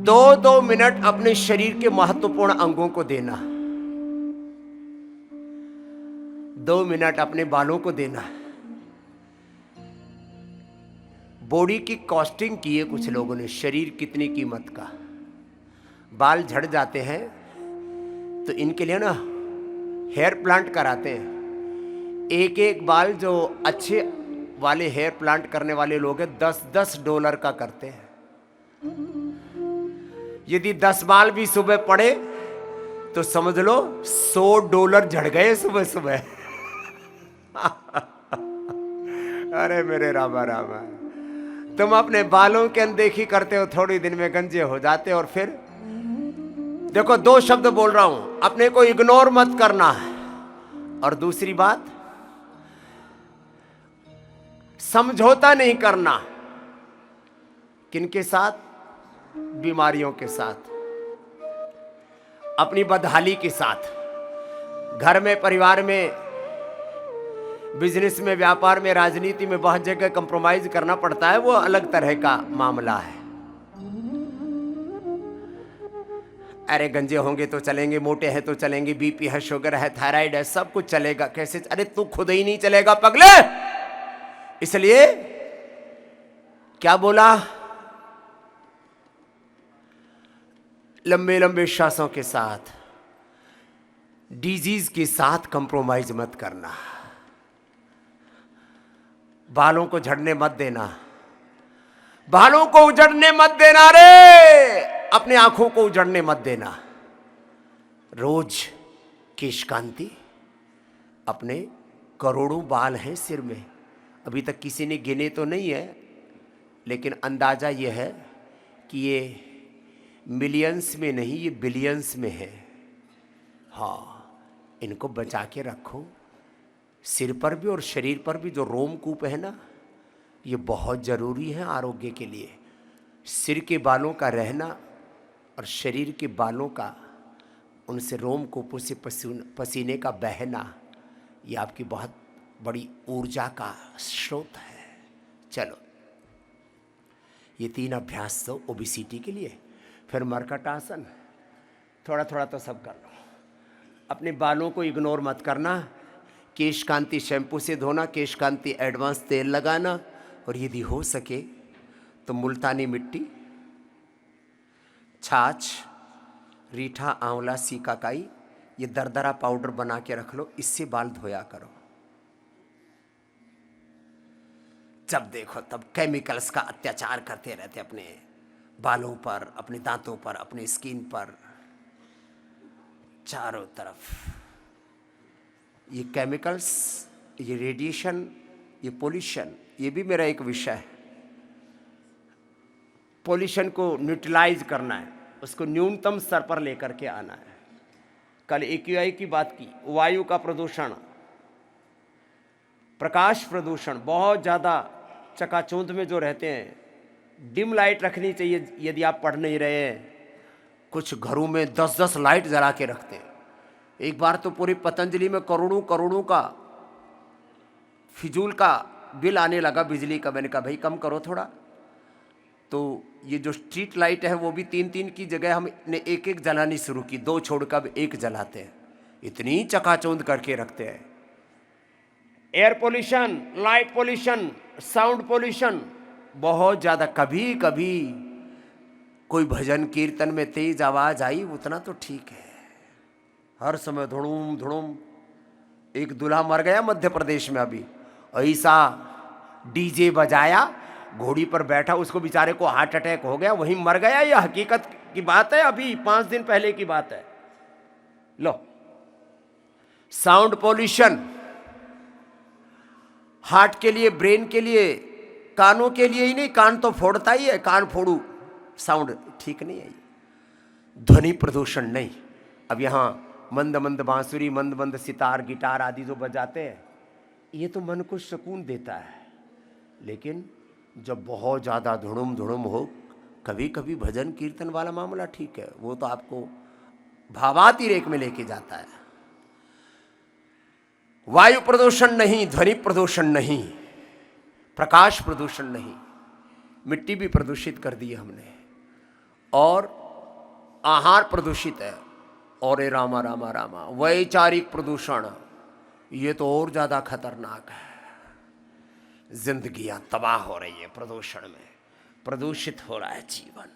2-2 minute अपने शरीर के महत्वपूर्ण अंगों को देना, 2 मिनट अपने बालों को देना। बॉडी की कॉस्टिंग की है कुछ लोगों ने, शरीर कितनी कीमत का। बाल झड़ जाते हैं तो इनके लिए ना हेयर प्लांट कराते हैं। एक एक बाल जो अच्छे वाले हेयर प्लांट करने वाले लोग हैं $10 का करते हैं। यदि 10 बाल भी सुबह पड़े तो समझ लो $100 झड़ गए सुबह सुबह। अरे मेरे रामा रामा, तुम अपने बालों की अनदेखी करते हो, थोड़ी दिन में गंजे हो जाते हो। और फिर देखो, 2 शब्द बोल रहा हूं, अपने को इग्नोर मत करना, और दूसरी बात समझौता नहीं करना। किनके साथ? बीमारियों के साथ, अपनी बदहाली के साथ। घर में, परिवार में, बिजनेस में, व्यापार में, राजनीति में बहुत जगह कंप्रोमाइज करना पड़ता है, वो अलग तरह का मामला है। अरे गंजे होंगे तो चलेंगे, मोटे हैं तो चलेंगे, बीपी है, शुगर है, थायराइड है, सब कुछ चलेगा। कैसे? अरे तू खुद ही नहीं चलेगा पगले। इसलिए क्या बोला? लंबे लंबे श्वासों के साथ, डिजीज के साथ कंप्रोमाइज मत करना। बालों को झड़ने मत देना, बालों को उजड़ने मत देना रे, अपने आंखों को उजड़ने मत देना। रोज केश कांति, अपने करोड़ों बाल हैं सिर में, अभी तक किसी ने गिने तो नहीं है, लेकिन अंदाजा यह है कि ये मिलियंस में नहीं, ये बिलियंस में है। हाँ, इनको बचा के रखो। सिर पर भी और शरीर पर भी जो रोमकूप है ना, ये बहुत ज़रूरी है आरोग्य के लिए। सिर के बालों का रहना और शरीर के बालों का, उनसे रोमकूपों से पसीने का बहना, ये आपकी बहुत बड़ी ऊर्जा का स्रोत है। चलो, ये 3 अभ्यास तो ओबेसिटी के लिए। फिर मरकट आसन, थोड़ा थोड़ा तो सब कर लो। अपने बालों को इग्नोर मत करना। केश कांति शैम्पू से धोना, केश कांति एडवांस तेल लगाना, और यदि हो सके तो मुल्तानी मिट्टी, छाछ, रीठा, आंवला, सीकाकाई, ये दरदरा पाउडर बना के रख लो, इससे बाल धोया करो। जब देखो तब केमिकल्स का अत्याचार करते रहते अपने बालों पर, अपने दांतों पर, अपने स्किन पर, चारों तरफ। ये केमिकल्स, ये रेडिएशन, ये पोल्यूशन, ये भी मेरा एक विषय है। पोल्यूशन को न्यूट्रलाइज करना है, उसको न्यूनतम स्तर पर लेकर के आना है। कल AQI की बात की, वायु का प्रदूषण, प्रकाश प्रदूषण, बहुत ज़्यादा चकाचौंध में जो रहते हैं, डिम लाइट रखनी चाहिए। यदि आप पढ़ नहीं रहे हैं, कुछ घरों में 10-10 लाइट जला के रखते हैं। एक बार तो पूरी पतंजलि में करोड़ों करोड़ों का फिजूल का बिल आने लगा बिजली का। मैंने कहा भाई कम करो थोड़ा। तो ये जो स्ट्रीट लाइट है वो भी 3-3 की जगह हमने 1-1 जलानी शुरू की, 2 छोड़कर 1 जलाते हैं। इतनी चकाचौंध करके रखते हैं। Air pollution, light pollution, sound pollution बहुत ज़्यादा। कभी कभी कोई भजन कीर्तन में तेज आवाज़ आई, उतना तो ठीक है। हर समय धुड़ूम धुड़ूम। एक दूल्हा मर गया मध्य प्रदेश में अभी, ऐसा डीजे बजाया, घोड़ी पर बैठा, उसको बेचारे को हार्ट अटैक हो गया, वहीं मर गया। यह हकीकत की बात है, अभी 5 दिन पहले की बात है। लो, साउंड पोल्यूशन हार्ट के लिए, ब्रेन के लिए, कानों के लिए ही नहीं, कान तो फोड़ता ही है, कान फोड़ू, साउंड ठीक नहीं है। ध्वनि प्रदूषण नहीं। अब यहाँ मंद मंद बांसुरी, मंद मंद सितार, गिटार आदि जो बजाते हैं, ये तो मन को सुकून देता है। लेकिन जब बहुत ज़्यादा धुड़ुम धुड़ुम हो, कभी कभी भजन कीर्तन वाला मामला ठीक है, वो तो आपको भावातिरेक में लेके जाता है। वायु प्रदूषण नहीं, ध्वनि प्रदूषण नहीं, प्रकाश प्रदूषण नहीं, मिट्टी भी प्रदूषित कर दी हमने। और आहार प्रदूषित है, और ये रामा रामा रामा वैचारिक प्रदूषण, ये तो और ज़्यादा खतरनाक है। जिंदगियां तबाह हो रही है प्रदूषण में, प्रदूषित हो रहा है जीवन।